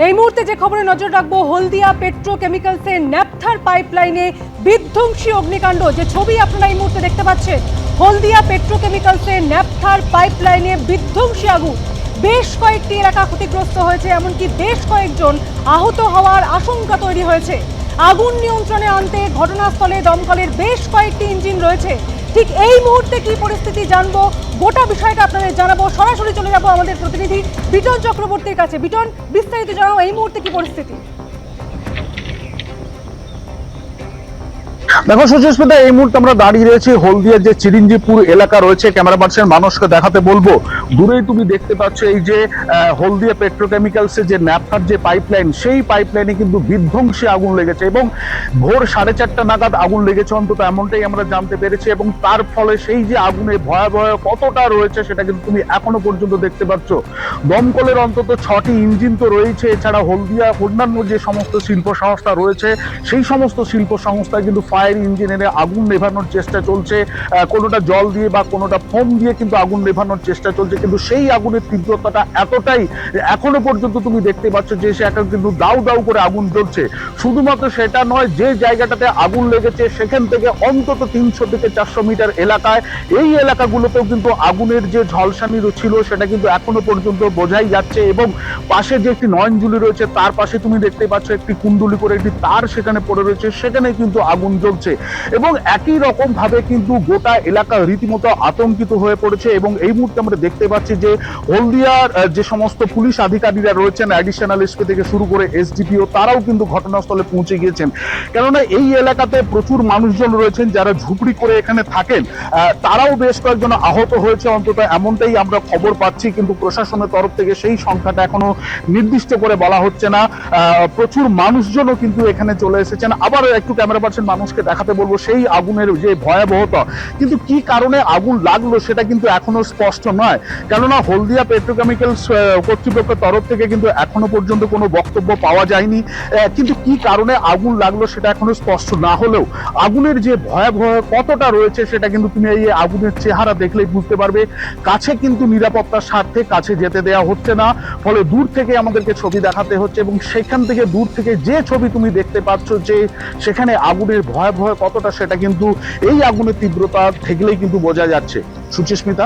এই মুহূর্তে যে খবরে নজর রাখবো, হলদিয়া পেট্রোকেমিক্যালসের ন্যাপথার পাইপলাইনে বিধ্বংসী অগ্নিকাণ্ড। যে ছবি আপনারা এই মুহূর্তে দেখতে পাচ্ছেন, হলদিয়া পেট্রোকেমিক্যালসের ন্যাপথার পাইপলাইনে বিধ্বংসী আগুন। বেশ কয়েকটি এলাকা ক্ষতিগ্রস্ত হয়েছে, এমনকি বেশ কয়েকজন আহত হওয়ার আশঙ্কা তৈরি হয়েছে। আগুন নিয়ন্ত্রণে আনতে ঘটনাস্থলে দমকলের বেশ কয়েকটি ইঞ্জিন রয়েছে। ঠিক এই মুহূর্তে কি পরিস্থিতি জানবো, গোটা বিষয়টা আপনাদের জানাবো। সরাসরি চলে যাবো আমাদের প্রতিনিধি বিটন চক্রবর্তীর কাছে। বিটন, বিস্তারিত জানাবো এই মুহূর্তে কি পরিস্থিতি। দেখো সুচিস্মিতা, এই মুহূর্তে আমরা দাঁড়িয়ে রয়েছি হলদিয়ার যে চিরঞ্জিপুর এলাকা রয়েছে। ক্যামেরা পার্সন মানুষকে দেখাতে বলবো, দূরেই তুমি দেখতে পাচ্ছ এই যে হলদিয়া পেট্রোকেমিক্যালসের যে ন্যাপথার যে পাইপলাইন, সেই পাইপলাইনে কিন্তু বিধ্বংসী আগুন লেগেছে এবং ভোর 4:30 নাগাদ আগুন লেগেছে, অন্তত এমনটাই আমরা জানতে পেরেছি। এবং তার ফলে সেই যে আগুনের ভয়াবহ কতটা রয়েছে সেটা কিন্তু তুমি এখনো পর্যন্ত দেখতে পাচ্ছ। দমকলের অন্তত 6টি ইঞ্জিন তো রয়েছে, এছাড়া হলদিয়া অন্যান্য যে সমস্ত শিল্প সংস্থা রয়েছে সেই সমস্ত শিল্প সংস্থায় কিন্তু ফায়ার ইঞ্জিনে আগুন নেভানোর চেষ্টা চলছে। কোনোটা জল দিয়ে বা কোনোটা ফোম দিয়ে কিন্তু আগুন নেভানোর চেষ্টা চলছে, কিন্তু সেই আগুনের তীব্রতাটা এতটাই এখনো পর্যন্ত তুমি দেখতে পাচ্ছ যে সেটা কিন্তু দাউ দাউ করে আগুন জ্বলছে। শুধুমাত্র সেটা নয়, যে জায়গাটাতে আগুন লেগেছে সেখান থেকে অন্তত 300 থেকে 400 মিটার এলাকায়, এই এলাকাগুলোতেও কিন্তু আগুনের যে ঝলসানি ছিল সেটা কিন্তু এখনো পর্যন্ত বোঝাই যাচ্ছে। এবং পাশে যে একটি নয়নজুলি রয়েছে তার পাশে তুমি দেখতে পাচ্ছ একটি কুণ্ডুলি করে একটি তার সেখানে পড়ে রয়েছে, সেখানে কিন্তু আগুন জ্বলছে। এবং একই রকম ভাবে কিন্তু গোটা এলাকা রীতিমতো আতঙ্কিত হয়ে পড়েছে। এবং এই মুহূর্তে আমরা দেখতে পাচ্ছি যে হলদিয়ার যে সমস্ত পুলিশ আধিকারিকরা রয়েছেন, অ্যাডিশনাল এসপি থেকে শুরু করে এসডিপিও, তারাও কিন্তু ঘটনাস্থলে পৌঁছে গিয়েছেন। কেননা এই এলাকাতে প্রচুর মানুষজন রয়েছেন যারা ঝুপড়ি করে এখানে থাকেন, তারাও বেশ কয়েকজন আহত হয়েছে, অন্তত এমনটাই আমরা খবর পাচ্ছি। কিন্তু প্রশাসনের তরফ থেকে সেই সংখ্যাটা এখনো নির্দিষ্ট করে বলা হচ্ছে না। প্রচুর মানুষজনও কিন্তু এখানে চলে এসেছেন। আবার একটু ক্যামেরা পার্সন মানুষকে দেখাতে বলবো সেই আগুনের যে ভয়াবহতা, কিন্তু কি কারণে আগুন লাগলো সেটা কিন্তু এখনো স্পষ্ট নয়। কেননা হলদিয়া পেট্রোকেমিক্যালস কর্তৃপক্ষের তরফ থেকে কিন্তু এখনো পর্যন্ত কোনো বক্তব্য পাওয়া যায়নি। কিন্তু কি কারণে আগুন লাগলো সেটা এখনো স্পষ্ট না হলেও আগুনের যে ভয়াবহ কতটা রয়েছে সেটা কিন্তু তুমি এই আগুনের চেহারা দেখলেই বুঝতে পারবে। কাছে কিন্তু নিরাপত্তার স্বার্থে কাছে যেতে দেওয়া হচ্ছে না, ফলে দূর থেকে আমাদেরকে ছবি দেখাতে হচ্ছে। এবং সেখান থেকে দূর থেকে যে ছবি তুমি দেখতে পাচ্ছ যে সেখানে আগুনের ভয়াবহ কতটা, সেটা কিন্তু এই আগুনের তীব্রতা থেকেই কিন্তু বোঝা যাচ্ছে। সুচিস্মিতা,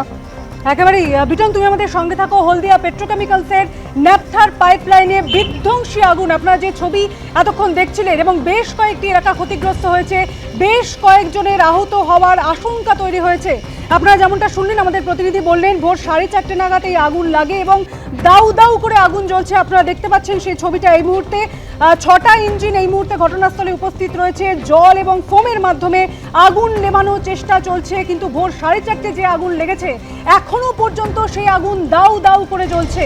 একেবারেই বিটন, তুমি আমাদের সঙ্গে থাকো। হলদিয়া পেট্রোকেমিক্যালসের ন্যাপথার পাইপলাইনে বিধ্বংসী আগুন, আপনারা যে ছবি এতক্ষণ দেখছিলেন, এবং বেশ কয়েকটি এলাকা ক্ষতিগ্রস্ত হয়েছে, বেশ কয়েকজনের আহত হওয়ার আশঙ্কা তৈরি হয়েছে। আপনারা যেমনটা শুনলেন, আমাদের প্রতিনিধি বললেন ভোর 4:30 নাগাদ এই আগুন লাগে এবং দাউ দাউ করে আগুন জ্বলছে। আপনারা দেখতে পাচ্ছেন সেই ছবিটা এই মুহূর্তে। 6টা ইঞ্জিন এই মুহূর্তে ঘটনাস্থলে উপস্থিত রয়েছে, জল এবং ফোমের মাধ্যমে আগুন নেভানোর চেষ্টা চলছে। কিন্তু ভোর 4:30 যে আগুন লেগেছে এখনো পর্যন্ত সেই আগুন দাউ দাউ করে জ্বলছে।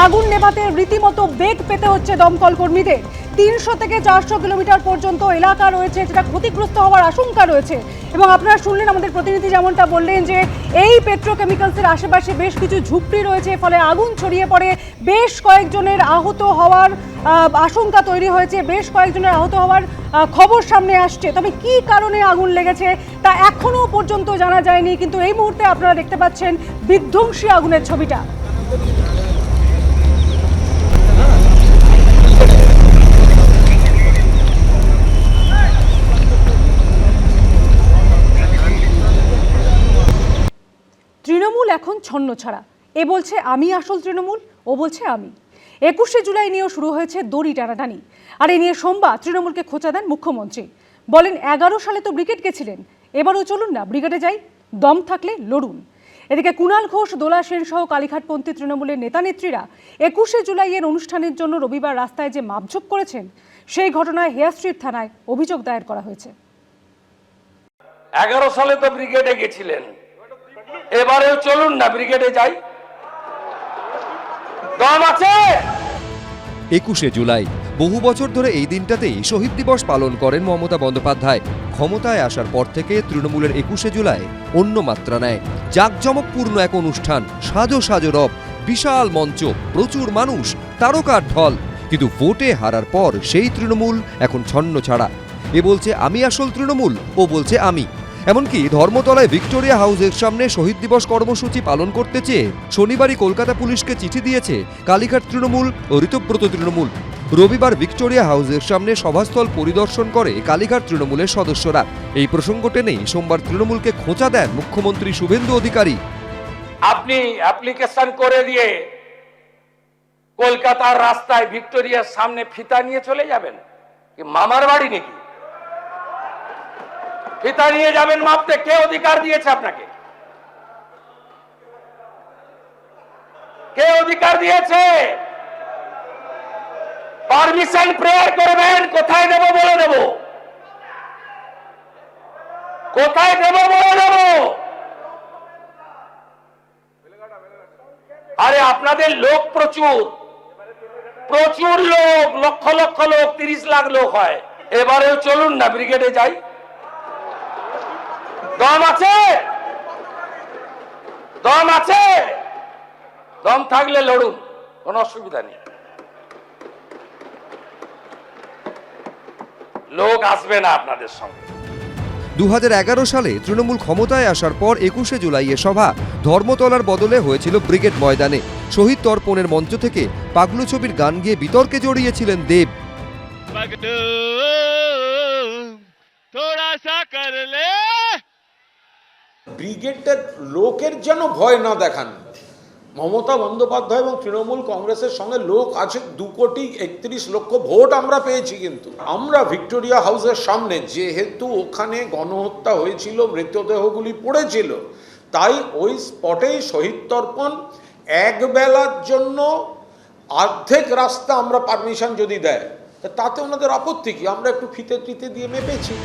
আগুন নেভাতে রীতিমতো বেগ পেতে হচ্ছে দমকল কর্মীদের। 300 থেকে 400 কিলোমিটার পর্যন্ত এলাকা রয়েছে যেটা ক্ষতিগ্রস্ত হওয়ার আশঙ্কা রয়েছে। এবং আপনারা শুনলেন আমাদের প্রতিনিধি যেমনটা বললেন যে এই পেট্রোকেমিক্যালসের আশেপাশে বেশ কিছু ঝুপড়ি রয়েছে, ফলে আগুন ছড়িয়ে পড়ে, বেশ কয়েকজনের আহত হওয়ার আশঙ্কা তৈরি হয়েছে, বেশ কয়েকজনের আহত হওয়ার খবর সামনে আসছে। তবে কি কারণে আগুন লেগেছে তা এখনো পর্যন্ত জানা যায়নি। কিন্তু এই মুহূর্তে আপনারা দেখতে পাচ্ছেন বিধ্বংসী আগুনের ছবিটা। তৃণমূল এখন ছন্নছাড়া। এ বলছে আমি আসল তৃণমূল, ও বলছে আমি। 21শে জুলাই নিয়েও শুরু হয়েছে দড়ি টানাটানি। আর এ নিয়ে সোমবার তৃণমূলকে খোঁচা দেন মুখ্যমন্ত্রী। বলেন 11 সালে তো ব্রিগেড গেছিলেন, এবারও চলুন না ব্রিগেডে যাই, দম থাকলে লড়ুন। এদিকে কুণাল ঘোষ, দোলা সেন সহ কালীঘাটপন্থী তৃণমূলের নেতা নেত্রীরা 21শে জুলাইয়ের অনুষ্ঠানের জন্য রবিবার রাস্তায় যে মাপঝোপ করেছেন, সেই ঘটনায় হেয়ার স্ট্রিট থানায় অভিযোগ দায়ের করা হয়েছে। 11 সালে তো ব্রিগেডে গেছিলেন, এবারেও চলুন না ব্রিগেডে যাই, দম আছে। 21শে জুলাই, বহু বছর ধরে এই দিনটাতেই শহীদ দিবস পালন করেন মমতা বন্দ্যোপাধ্যায়। ক্ষমতায় আসার পর থেকে তৃণমূলের 21শে জুলাই অন্য মাত্রা নেয়। জাঁকজমকপূর্ণ এক অনুষ্ঠান, সাজো সাজো রব, বিশাল মঞ্চ, প্রচুর মানুষ, তারকার ঢল। কিন্তু ভোটে হারার পর সেই তৃণমূল এখন ছন্নছাড়া। এ বলছে আমি আসল তৃণমূল, ও বলছে আমি। এমনকি ধর্মতলায় ভিক্টোরিয়া হাউসের সামনে শহীদ দিবস কর্মসূচি পালন করতে চেয়ে শনিবারই কলকাতা পুলিশকে চিঠি দিয়েছে কালীঘাট তৃণমূল ও ঋতব্রত তৃণমূল। রবিবার ভিক্টোরিয়া হাউসের সামনে সভাস্থল পরিদর্শন করে কালীঘাট তৃণমূলের সদস্যরা। এই প্রসঙ্গ টেনেই সোমবার তৃণমূলকে খোঁচা দেন মুখ্যমন্ত্রী শুভেন্দু অধিকারী। আপনি অ্যাপ্লিকেশন করে দিয়ে কলকাতার রাস্তায় ভিক্টোরিয়ার সামনে ফিতা নিয়ে চলে যাবেন, কি মামার বাড়ি নাকি? ফিতা নিয়ে যাবেন মাপতে? কে অধিকার দিয়েছে আপনাকে? কে অধিকার দিয়েছে? পারমিশন প্রেয়ার করবেন, কোথায় দেব বলে দেব, কোথায় দেব বলে দেব। আরে আপনাদের লোক প্রচুর, প্রচুর লোক, লক্ষ লক্ষ লোক, 30 লাখ লোক হয়। এবারেও চলুন না ব্রিগেডে যাই। দম আছে? দম আছে? দম থাকলে লড়ুন, কোনো অসুবিধা নেই। লোক আসবে না আপনাদের সঙ্গে। 2011 সালে তৃণমূল ক্ষমতায় আসার পর 21শে জুলাই এ সভা ধর্মতলার বদলে হয়েছিল ব্রিগেড ময়দানে। শহীদ তর্পণের মঞ্চ থেকে পাগলু ছবির গান গিয়ে বিতর্কে জড়িয়েছিলেন দেব। ব্রিগেডের লোকের যেন ভয় না দেখান। মমতা বন্দ্যোপাধ্যায় এবং তৃণমূল কংগ্রেসের সঙ্গে লোক আছে 2,31,00,000 ভোট আমরা পেয়েছি। কিন্তু আমরা ভিক্টোরিয়া হাউসের সামনে, যেহেতু ওখানে গণহত্যা হয়েছিল, মৃতদেহগুলি পড়েছিল, তাই ওই স্পটেই শহীদ তর্পণ। এক বেলার জন্য অর্ধেক রাস্তা আমরা পারমিশন যদি দেয়, তাতে ওনাদের আপত্তি কি? আমরা একটু ফিতে ফিতে দিয়ে মেপেছি।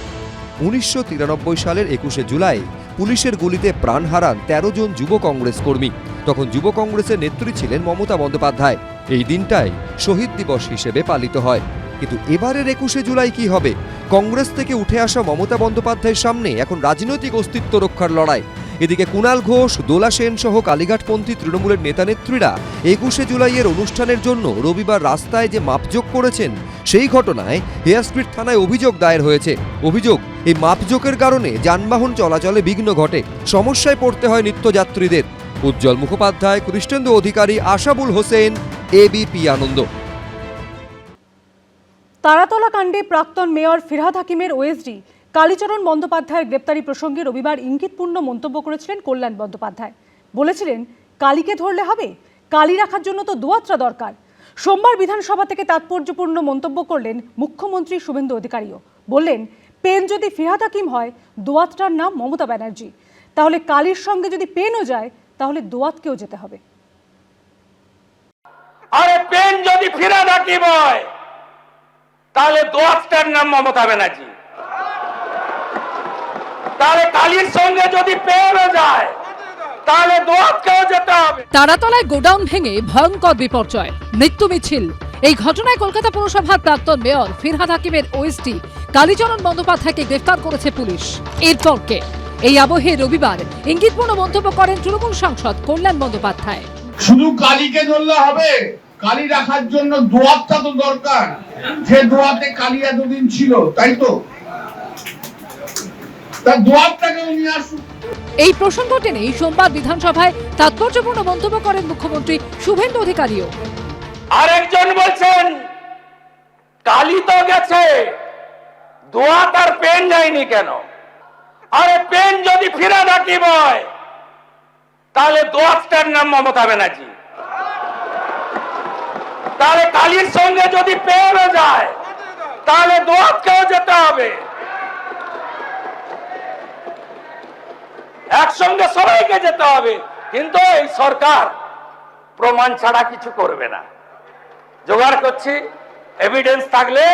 1993 সালের 21শে জুলাই পুলিশের গুলিতে প্রাণ হারান 13 জন যুব কংগ্রেস কর্মী। তখন যুব কংগ্রেসের নেত্রী ছিলেন মমতা বন্দ্যোপাধ্যায়। এই দিনটাই শহীদ দিবস হিসেবে পালিত হয়। কিন্তু এবারের 21শে জুলাই কি হবে? কংগ্রেস থেকে উঠে আসা মমতা বন্দ্যোপাধ্যায়ের সামনে এখন রাজনৈতিক অস্তিত্ব রক্ষার লড়াই। এদিকে কুণাল ঘোষ, দোলা সেন সহ কালীঘাটপন্থী তৃণমূলের নেতানেত্রীরা 21শে জুলাইয়ের অনুষ্ঠানের জন্য রবিবার রাস্তায় যে মাপজোক করেছেন, সেই ঘটনায় হেয়ার স্ট্রিট থানায় অভিযোগ দায়ের হয়েছে। অভিযোগ, এই মাপজোকের কারণে যানবাহন চলাচলে বিঘ্ন ঘটে, সমস্যায় পড়তে হয় নিত্যযাত্রীদের। উজ্জ্বল মুখোপাধ্যায়, কৃষ্ণেন্দু অধিকারী, আশাবুল হোসেন, এবিপি আনন্দ। তারাতলা কাণ্ডে প্রাক্তন মেয়র ফিরহাদ হাকিমের ওএসডি কালীচরণ বন্দ্যোপাধ্যায়ের গ্রেপ্তারি প্রসঙ্গে রবিবার ইঙ্গিতপূর্ণ মন্তব্য করেছিলেন কল্যাণ বন্দ্যোপাধ্যায়। বলেছিলেন, কালীকে ধরলে হবে? কালী রাখার জন্য তো দোয়াত্রা দরকার। সোমবার বিধানসভা থেকে তাৎপর্যপূর্ণ মন্তব্য করলেন মুখ্যমন্ত্রী শুভেন্দু অধিকারীও। বললেন, পেন যদি ফিরহাদ হাকিম হয়, দোয়াতটার নাম মমতা ব্যানার্জি। তাহলে কালীর সঙ্গে যদি পেনও যায়, তাহলে দোয়াতকেও যেতে হবে। আরে পেন যদি ফিরহাদ হাকিম হয়, তাহলে দোয়াতটার নাম মমতা ব্যানার্জি। তাহলে কালীর সঙ্গে যদি পেনও যায়, তাহলে দোয়াতকেও যেতে হবে। তারাতলায় গোডাউন ভেঙে ভয়ঙ্কর বিপর্যয়, মৃত্যু মিছিল। এই ঘটনায় কলকাতা পুরসভার প্রাক্তন মেয়র ফিরহাদ হাকিমের ওএসডি কালীচরণ বন্দ্যোপাধ্যায়কে গ্রেফতার করেছে পুলিশ। এরপরকে এই আবহে রবিবার ইঙ্গিতপূর্ণ মন্তব্য করেন তৃণমূল সাংসদ কল্যাণ বন্দ্যোপাধ্যায়। শুধু কালীকে ধরলে হবে? কালী রাখার জন্য দোয়াতটা তো দরকার। যে দোয়াতে কালী এতদিন ছিল, তাই তো? তার দোয়াতটাকে নিয়ে আসুন। এই প্রসঙ্গ টেনেই সোমবার বিধানসভায় তাৎপর্যপূর্ণ মন্তব্য করেন মুখ্যমন্ত্রী শুভেন্দু অধিকারীও। আরেকজন বলছেন, কালী তো গেছে, দোয়াত আর পেন যায়নি কেন? আরে পেন যদি ফিরহাদ হাকিম হয়, তাহলে দোয়াতটার নাম মমতা ব্যানার্জি। তাহলে কালীর সঙ্গে যদি পেনও যায়, তাহলে দোয়াতকেও যেতে হবে। একসঙ্গে সবাইকে যেতে হবে। কিন্তু এই সরকার প্রমাণ ছাড়া কিছু করবে না। জোগাড় করছি, এভিডেন্স থাকলে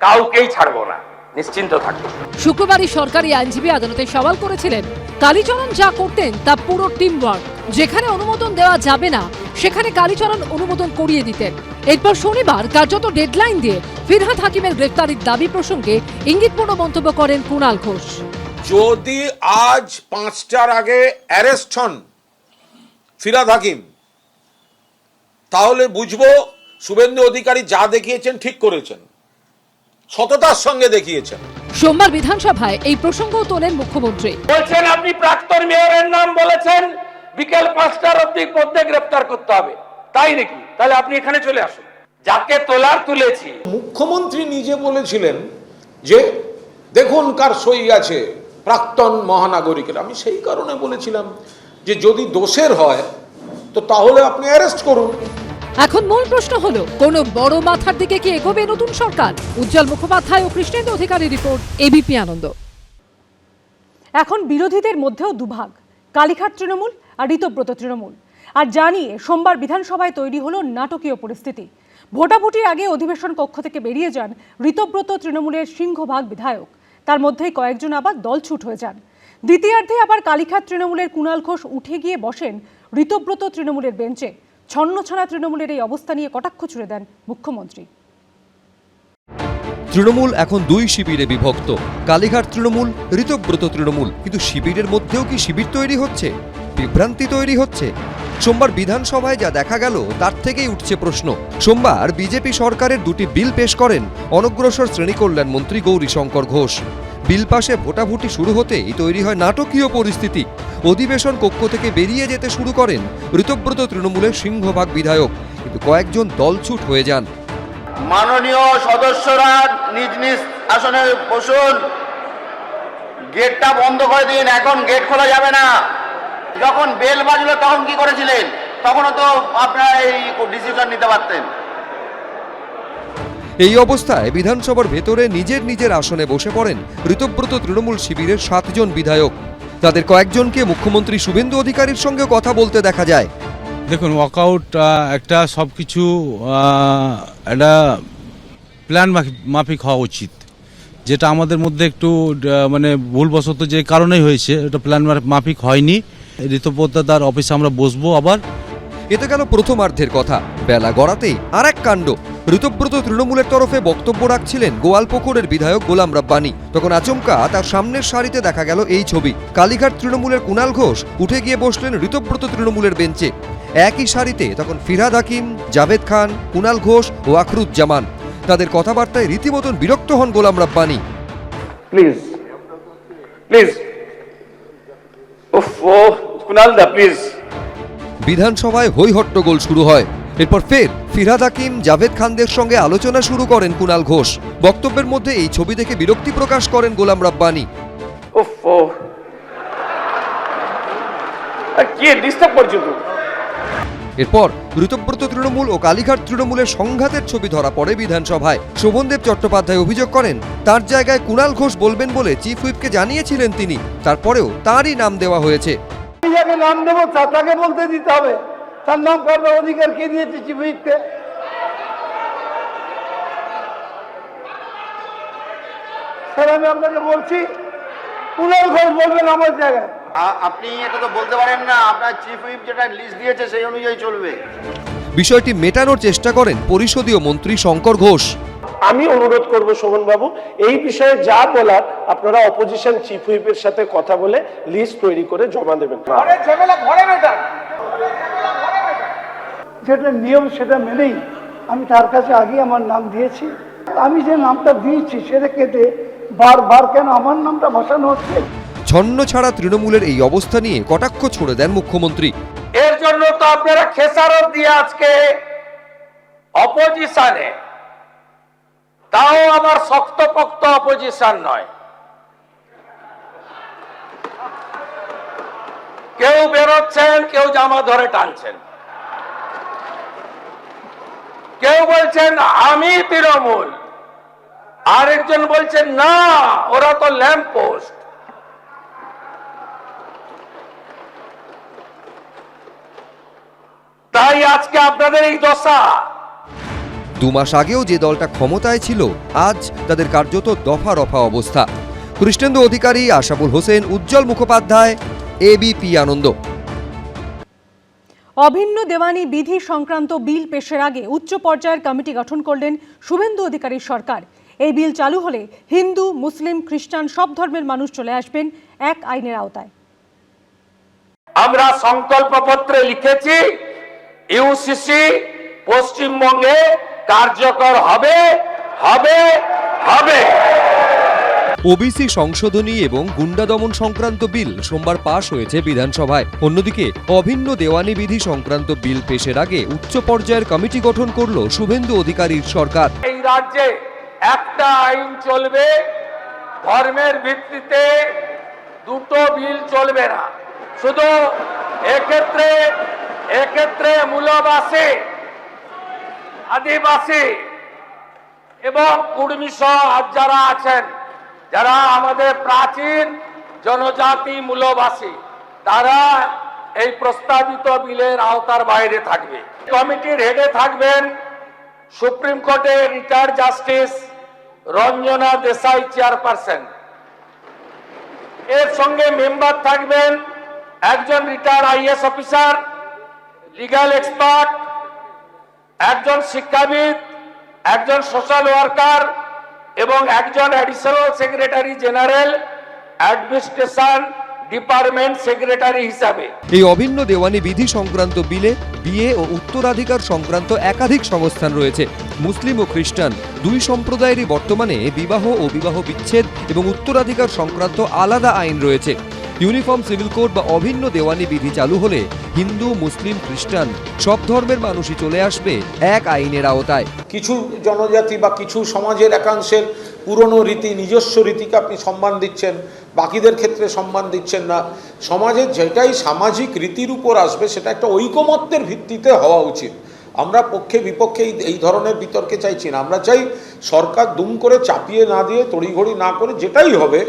কাউকেই ছাড়বো না, নিশ্চিন্ত থাকবে। শুক্রবারই সরকারি আইনজীবী আদালতে সওয়াল করেছিলেন, কালীচরণ যা করতেন তা পুরো টিম ওয়ার্ক। যেখানে অনুমোদন দেওয়া যাবে না, সেখানে কালীচরণ অনুমোদন করিয়ে দিতেন। এরপর শনিবার কার্যত ডেডলাইন দিয়ে ফিরহাদ হাকিমের গ্রেফতারির দাবি প্রসঙ্গে ইঙ্গিতপূর্ণ মন্তব্য করেন কুণাল ঘোষ। যদি আজ 5টার আগে অ্যারেস্ট হন ফিরহাদ হাকিম, তাহলে বুঝবো শুভেন্দু অধিকারী যা দেখিয়েছেন ঠিক করেছেন, সততার সঙ্গে দেখিয়েছেন। সোমবার বিধানসভায় এই প্রসঙ্গও তোলেন মুখ্যমন্ত্রী। বলছেন আপনি প্রাক্তন মেয়রের নাম বলেছেন, বিকেল 5টার মধ্যে গ্রেফতার করতে হবে, তাই নাকি? তাহলে আপনি এখানে চলে আসুন। যাকে তোলার তুলেছি। মুখ্যমন্ত্রী নিজে বলেছিলেন যে দেখুন কার সই আছে, প্রাক্তন মহানাগরিকের। আমি সেই কারণে বলেছিলাম যে যদি দোষের হয় তো তাহলে আপনি অ্যারেস্ট করুন। এখন মূল প্রশ্ন হলো, কোন বড় মাথার দিকে কি এগোবে নতুন সরকার? উজ্জ্বল মুখোপাধ্যায় ও কৃষ্ণেন্দু অধিকারীর রিপোর্ট, এবিপি আনন্দ। এখন বিরোধীদের মধ্যেও দুভাগ, কালীঘাট তৃণমূল আর ঋতব্রত তৃণমূল। আর জানিয়ে সোমবার বিধানসভায় তৈরি হলো নাটকীয় পরিস্থিতি। ভোটাভুটির আগে অধিবেশন কক্ষ থেকে বেরিয়ে যান ঋতব্রত তৃণমূলের সিংহভাগ বিধায়ক। তার মধ্যেই কয়েকজন আবার দলছুট হয়ে যান। দ্বিতীয়ার্ধে আবার কালীঘাট তৃণমূলের কুণাল ঘোষ উঠে গিয়ে বসেন ঋতব্রত তৃণমূলের বেঞ্চে। ছন্নছাড়া তৃণমূলের এই অবস্থা নিয়ে কটাক্ষ ছুড়ে দেন মুখ্যমন্ত্রী। তৃণমূল এখন দুই শিবিরে বিভক্ত, কালীঘাট তৃণমূল, ঋতব্রত তৃণমূল। কিন্তু শিবিরের মধ্যেও কি শিবির তৈরি হচ্ছে, বিভ্রান্তি তৈরি হচ্ছে? সোমবার বিধানসভায় যা দেখা গেল তার থেকেই উঠছে প্রশ্ন। সোমবার বিজেপি সরকারের দুটি বিল পেশ করেন অনগ্রসর শ্রেণী কল্যাণ মন্ত্রী গৌরীশঙ্কর ঘোষ। বিল পাশে ভোটাভুটি শুরু হতেই তৈরি হয় নাটকীয় পরিস্থিতি। অধিবেশন কক্ষ থেকে বেরিয়ে যেতে শুরু করেন ঋতব্রত তৃণমূলের সিংহভাগ বিধায়ক, কিন্তু কয়েকজন দলছুট হয়ে যান। মাননীয় সদস্যরা নিজ নিজ আসনে বসুন, গেটটা বন্ধ করে দিন, এখন গেট খোলা যাবে না। যখন বেল বাজলো তখন কি করেছিলেন? তখনও তো আপনারা এই ডিসিশন নিতে পারতেন। এই অবস্থায় বিধানসভার ভেতরে নিজের নিজের আসনে বসে পড়েন ঋতব্রত তৃণমূল শিবিরের 7 জন বিধায়ক। তাদের কয়েকজনকে মুখ্যমন্ত্রী শুভেন্দু অধিকারীর সঙ্গে কথা বলতে দেখা যায়। দেখুন, ওয়াকআউট একটা সব কিছু একটা প্ল্যান মাফিক হওয়া উচিত, যেটা আমাদের মধ্যে একটু মানে ভুলবশত যে কারণেই হয়েছে, এটা প্ল্যান মাফিক হয়নি। ঋতব্রতদার অফিসে আমরা বসবো আবার। এতে গেল প্রথমার্ধের কথা। বেলা গড়াতেই আর এক কাণ্ড। ঋতব্রত তৃণমূলের তরফে বক্তব্য রাখছিলেন গোয়ালপুকুরের বিধায়ক গোলাম রাব্বানি। তখন আচমকা তার সামনের সারিতে দেখা গেল এই ছবি। কালীঘাট তৃণমূলের কুণাল ঘোষ উঠে গিয়ে বসলেন ঋতব্রত তৃণমূলের বেঞ্চে। একই সারিতে তখন ফিরহাদ হাকিম, জাভেদ খান, কুণাল ঘোষ ও আখরুজ্জামান। তাদের কথাবার্তায় রীতিমতন বিরক্ত হন গোলাম রাব্বানি। প্লিজ প্লিজ, ও কুণাল দা প্লিজ। বিধানসভায় হই হট্টগোল শুরু হয়। এরপর ফের ফিরহাদ হাকিম, জাভেদ খানদের সঙ্গে আলোচনা শুরু করেন কুণাল ঘোষ। বক্তব্যের মধ্যে এই ছবি দেখে বিরক্তি প্রকাশ করেন গোলাম রাব্বানি। কি ডিস্টার্ব করছো তুমি? এরপর ঋতব্রত তৃণমূল ও কালীঘাট তৃণমূলের সংঘাতের ছবি ধরা পড়ে বিধানসভায়। শোভনদেব চট্টোপাধ্যায় অভিযোগ করেন, তার জায়গায় কুণাল ঘোষ বলবেন বলে চিফ হুইপকে জানিয়েছিলেন তিনি। তারপরেও তারই নাম দেওয়া হয়েছে। যাকে নাম দেবো তাকে বলতে দিতে হবে, তার নাম করবার অধিকার কে দিয়েছে চিফ হুইপকে? স্যার আমি আপনাকে বলছি, কুণাল ঘোষ বলবেন আমার জায়গায়। আপনি এটা তো বলতে পারেন না, আপনার চিফ হুইপ যেটা লিস্ট দিয়েছে সেই অনুযায়ী চলবে। বিষয়টি মেটানোর চেষ্টা করেন পরিষদীয় মন্ত্রী শঙ্কর ঘোষ। আমি অনুরোধ করব শোভন বাবু, এই বিষয়ে যা বলার আপনারা অপোজিশন চিফ হুইপের সাথে কথা বলে লিস্ট তৈরি করে জমা দেবেন। যেটা নিয়ম সেটা মেনেই আমি তার কাছে আগে আমার নাম দিয়েছি। আমি যে নামটা দিয়েছি সেটা কেটে বারবার কেন আমার নামটা বসানো হচ্ছে? ছন্ন ছাড়া তৃণমূলের এই অবস্থা নিয়ে কটাক্ষ ছুড়ে দেন মুখ্যমন্ত্রী। এর জন্য তো আপনারা খেসারত দিয়ে আজকে অপোজিশনে, তাও আবার শক্তপোক্ত অপোজিশন নয়। কেউ বেরোচ্ছেন, কেউ জামা ধরে টানছেন, কেউ বলছেন আমি তৃণমূল, আরেকজন বলছেন না ওরা তো ল্যাম্প পোস্ট। তাই আজকে আপনাদের এই দশা। 2 মাস আগেও যে দলটা ক্ষমতায় ছিল, আজ তাদের কার্যত দফা রফা অবস্থা। কৃষ্ণেন্দু অধিকারী, আশাবুল হোসেন, উজ্জ্বল মুখোপাধ্যায়, এবিপি আনন্দ। অভিন্ন দেওয়ানি বিধি সংক্রান্ত বিল পেশের আগে উচ্চ পর্যায়ের কমিটি গঠন করলেন শুভেন্দু অধিকারীর সরকার। এই বিল চালু হলে হিন্দু, মুসলিম, খ্রিস্টান সব ধর্মের মানুষ চলে আসবেন এক আইনের আওতায়। আমরা সংকল্পপত্রে লিখেছি ইউসিসি পশ্চিমবঙ্গে কার্যকর হবে হবে হবে। ওবিসি সংশোধনী এবং গুন্ডা দমন সংক্রান্ত বিল সোমবার পাশ হয়েছে বিধানসভায়। অন্যদিকে অভিন্ন দেওয়ানি বিধি সংক্রান্ত বিল পেশের আগে উচ্চ পর্যায়ের কমিটি গঠন করল শুভেন্দু অধিকারীর সরকার। এই রাজ্যে একটা আইন চলবে, ধর্মের ভিত্তিতে দুটো বিল চলবে না। শুধু এক্ষেত্রে মূলবাসী, আদিবাসী এবং কুর্মী সহ যারা আছেন, যারা আমাদের প্রাচীন জনজাতি মূলবাসী, তারা এই প্রস্তাবিত বিলের আওতার বাইরে থাকবে। কমিটির হেডে থাকবেন সুপ্রিম কোর্টের retired justice Ranjana Desai chairperson. এর সঙ্গে মেম্বার থাকবেন একজন retired IAS officer, legal expert, একজন শিক্ষাবিদ, একজন সোশ্যাল ওয়ার্কার এবং একজন additional secretary general administration department secretary হিসাবে। এই অভিন্ন দেওয়ানি বিধি সংক্রান্ত বিলে বিয়ে ও উত্তরাধিকার সংক্রান্ত একাধিক সংস্থান রয়েছে। মুসলিম ও খ্রিস্টান দুই সম্প্রদায়েরই বর্তমানে বিবাহ ও বিবাহ বিচ্ছেদ এবং উত্তরাধিকার সংক্রান্ত আলাদা আইন রয়েছে। ইউনিফর্ম সিভিল কোড বা অভিন্ন দেওয়ানি বিধি চালু হলে হিন্দু, মুসলিম, খ্রিস্টান সব ধর্মের মানুষই চলে আসবে এক আইনের আওতায়। কিছু জনজাতি বা কিছু সমাজের একাংশের পুরনো রীতি, নিজস্ব রীতিকে আপনি সম্মান দিচ্ছেন, বাকিদের ক্ষেত্রে সম্মান দিচ্ছেন না। সমাজের যেটাই সামাজিক রীতির উপর আসবে সেটা একটা ঐকমত্যের ভিত্তিতে হওয়া উচিত। আমরা পক্ষে বিপক্ষে এই ধরনের বিতর্কে চাইছি না। আমরা চাই সরকার দুম করে চাপিয়ে না দিয়ে, তড়িঘড়ি না করে, যেটাই হবে,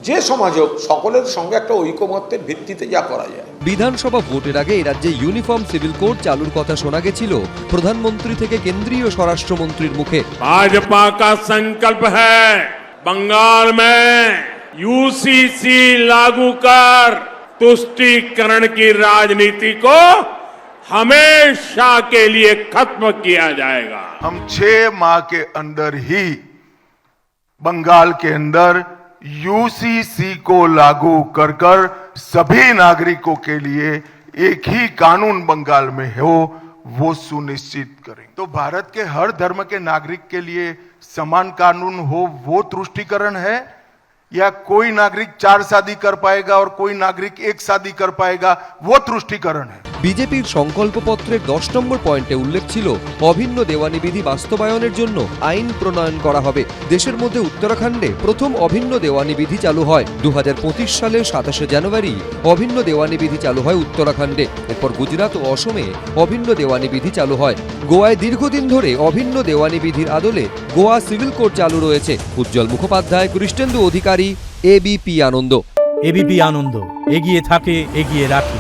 যে সমাজ হোক, সকলের সঙ্গে একটা ঐকমত্যের ভিত্তিতে যা করা যায়। বিধানসভা ভোটের আগে রাজ্যে ইউনিফর্ম সিভিল কোড চালুর কথা শোনা গেছিল প্রধানমন্ত্রী থেকে কেন্দ্রীয় স্বরাষ্ট্রমন্ত্রীর মুখে। भाजपा का संकल्प है बंगाल में यूसीसी लागू कर तुष्टीकरण की राजनीति को हमेशा के लिए खत्म किया जाएगा। हम 6 माह के अंदर ही बंगाल के अंदर यूसीसी को लागू कर कर सभी नागरिकों के लिए एक ही कानून बंगाल में हो, वो सुनिश्चित करें। तो भारत के हर धर्म के नागरिक के लिए समान कानून हो, वो तुष्टीकरण है, या कोई नागरिक 4 शादी कर पाएगा और कोई नागरिक 1 शादी कर पाएगा, वो तुष्टीकरण है। বিজেপির সংকল্পপত্রের 10 নম্বর পয়েন্টে উল্লেখ ছিল অভিন্ন দেওয়ানি বিধি বাস্তবায়নের জন্য আইন প্রণয়ন করা হবে। দেশের মধ্যে উত্তরাখণ্ডে প্রথম অভিন্ন দেওয়ানি বিধি চালু হয় 2025 সালের 27 জানুয়ারি। অভিন্ন দেওয়ানি বিধি চালু হয় উত্তরাখণ্ডে। এরপর গুজরাট ও অসমে অভিন্ন দেওয়ানি বিধি চালু হয়। গোয়ায় দীর্ঘদিন ধরে অভিন্ন দেওয়ানি বিধির আদলে গোয়া সিভিল কোড চালু রয়েছে। উজ্জ্বল মুখোপাধ্যায়, কৃষ্ণেন্দু অধিকারী, এবিপি আনন্দ। এবিপি আনন্দ, এগিয়ে থাকে, এগিয়ে রাখে।